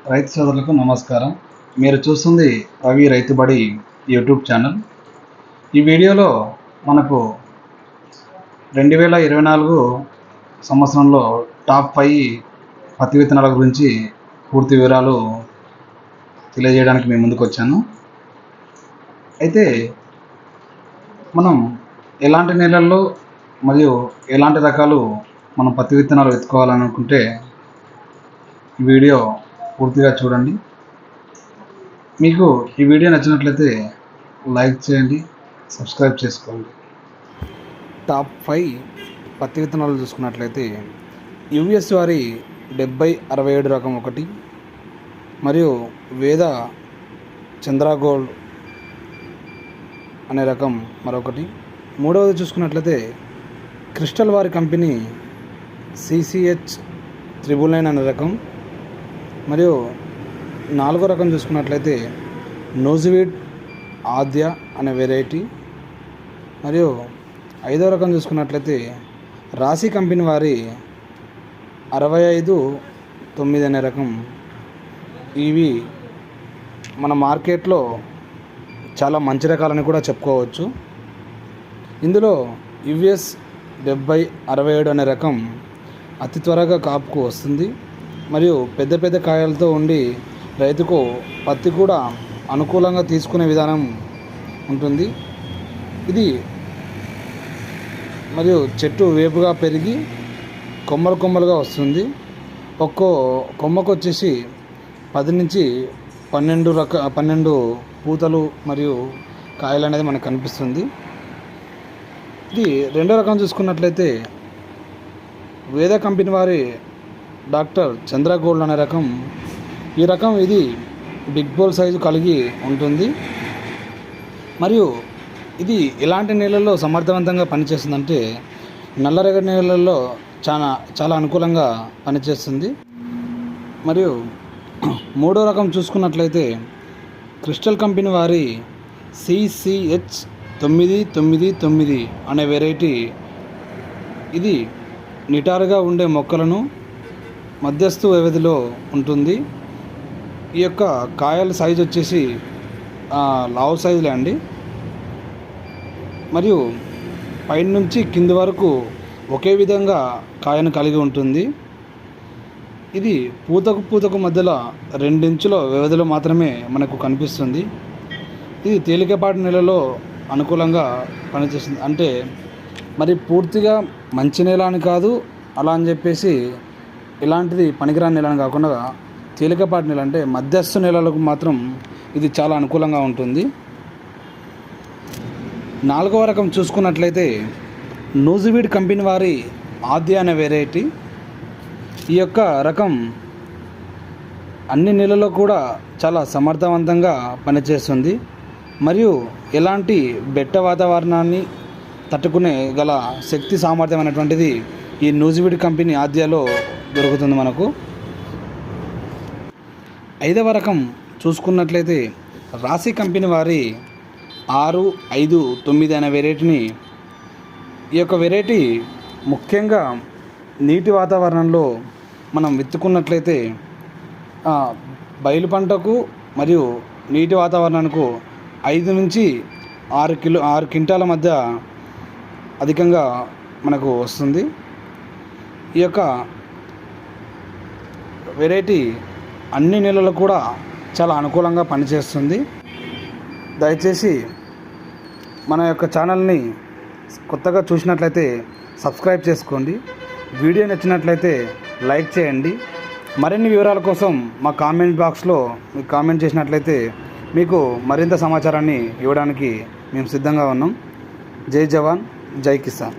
రైతు సోదరులకు నమస్కారం. మీరు చూస్తుంది రవి రైతుబడి యూట్యూబ్ ఛానల్. ఈ వీడియోలో మనకు 2024 సంవత్సరంలో టాప్ 5 పత్తి విత్తనాల గురించి పూర్తి వివరాలు తెలియజేయడానికి మేము ముందుకు వచ్చాను. అయితే మనం ఎలాంటి నేలల్లో మరియు ఎలాంటి రకాలు మనం పత్తి విత్తనాలు వెతుకోవాలనుకుంటే ఈ వీడియో పూర్తిగా చూడండి. మీకు ఈ వీడియో నచ్చినట్లయితే లైక్ చేయండి, సబ్స్క్రైబ్ చేసుకోండి. టాప్ 5 పత్తి విత్తనాలు చూసుకున్నట్లయితే యుఎస్ వారి 7067 రకం ఒకటి, మరియు వేద చంద్రగోల్డ్ అనే రకం మరొకటి. మూడవది చూసుకున్నట్లయితే క్రిస్టల్ వారి కంపెనీ CCH 999 అనే రకం, మరియు నాలుగో రకం చూసుకున్నట్లయితే నోజివీడ్ ఆద్య అనే వెరైటీ, మరియు ఐదో రకం చూసుకున్నట్లయితే రాశి కంపెనీ వారి 65-9 అనే రకం. ఇవి మన మార్కెట్లో చాలా మంచి రకాలని కూడా చెప్పుకోవచ్చు. ఇందులో యుఎస్ 7067 అనే రకం అతి త్వరగా కాపుకు వస్తుంది, మరియు పెద్ద పెద్ద కాయలతో ఉండి రైతుకు పత్తి కూడా అనుకూలంగా తీసుకునే విధానం ఉంటుంది. ఇది మరియు చెట్టు వేపుగా పెరిగి కొమ్మలుగా వస్తుంది. ఒక్కో కొమ్మకు వచ్చేసి 10 నుంచి 12 పూతలు మరియు కాయలు అనేది మనకు కనిపిస్తుంది. ఇది రెండో రకం చూసుకున్నట్లయితే వేద కంపెనీ వారి డాక్టర్ చంద్రగోల్డ్ అనే రకం. ఈ రకం ఇది బిగ్ బోల్ సైజు కలిగి ఉంటుంది, మరియు ఇది ఎలాంటి నేలల్లో సమర్థవంతంగా పనిచేస్తుందంటే నల్లరేగడి నేలల్లో చాలా అనుకూలంగా పనిచేస్తుంది. మరియు మూడో రకం చూసుకున్నట్లయితే క్రిస్టల్ కంపెనీ వారి CCH 999 అనే వెరైటీ. ఇది నిటారుగా ఉండే మొక్కలను మధ్యస్థు వ్యవధిలో ఉంటుంది. ఈ యొక్క కాయల సైజు వచ్చేసి లావు సైజులే అండి, మరియు పైన నుంచి కింది వరకు ఒకే విధంగా కాయను కలిగి ఉంటుంది. ఇది పూతకు మధ్యలో 2 ఇంచుల వ్యవధిలో మాత్రమే మనకు కనిపిస్తుంది. ఇది తేలికపాటి నెలలో అనుకూలంగా పనిచేస్తుంది. అంటే మరి పూర్తిగా మంచి నేల అని కాదు, అలా అని చెప్పేసి ఇలాంటిది పనికిరాని నేల అని కాకుండా తేలికపాటి నేల అంటే మధ్యస్థ నేలలకు మాత్రం ఇది చాలా అనుకూలంగా ఉంటుంది. నాలుగవ రకం చూసుకున్నట్లయితే నోజివీడ్ కంపెనీ వారి ఆద్య అనే వెరైటీ. ఈ యొక్క రకం అన్ని నెలల్లో కూడా చాలా సమర్థవంతంగా పనిచేస్తుంది, మరియు ఎలాంటి బెట్ట వాతావరణాన్ని తట్టుకునే గల శక్తి సామర్థ్యం అనేటువంటిది ఈ నోజివీడ్ కంపెనీ ఆద్యలో దొరుకుతుంది మనకు. ఐదవ రకం చూసుకున్నట్లయితే రాశి కంపెనీ వారి 659 అనే వెరైటీని. ఈ యొక్క వెరైటీ ముఖ్యంగా నీటి వాతావరణంలో మనం విత్తుకున్నట్లయితే బయలు పంటకు మరియు నీటి వాతావరణానికి 5 నుంచి 6 క్వింటాల మధ్య అధికంగా మనకు వస్తుంది. ఈ యొక్క వెరైటీ అన్ని నెలలు కూడా చాలా అనుకూలంగా పనిచేస్తుంది. దయచేసి మన యొక్క ఛానల్ని కొత్తగా చూసినట్లయితే సబ్స్క్రైబ్ చేసుకోండి. వీడియో నచ్చినట్లయితే లైక్ చేయండి. మరిన్ని వివరాల కోసం మా కామెంట్ బాక్స్లో మీకు కామెంట్ చేసినట్లయితే మీకు మరింత సమాచారాన్ని ఇవ్వడానికి మేము సిద్ధంగా ఉన్నాం. జై జవాన్, జై కిసాన్.